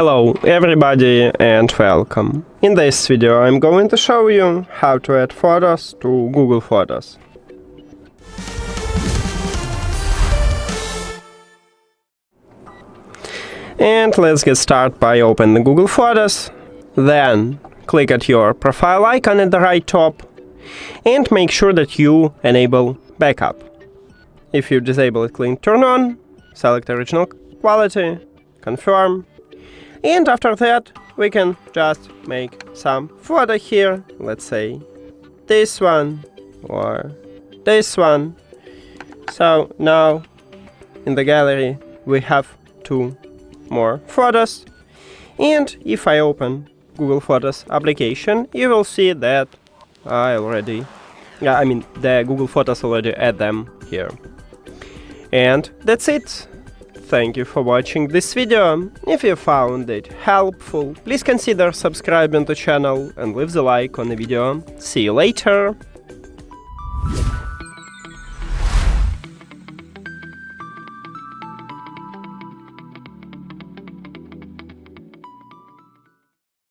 Hello everybody and welcome. In this video I'm going to show you how to add photos to Google Photos. And let's get started by opening the Google Photos, then click at your profile icon at the right top and make sure that you enable backup. If you disable it, click turn on, select original quality, confirm, and after that we can just make some photo here, let's say this one or this one. So now in the gallery we have two more photos, and if I open Google Photos application you will see that the Google Photos already add them here. And that's it. Thank you for watching this video. If you found it helpful, please consider subscribing to the channel and leave the like on the video. See you later!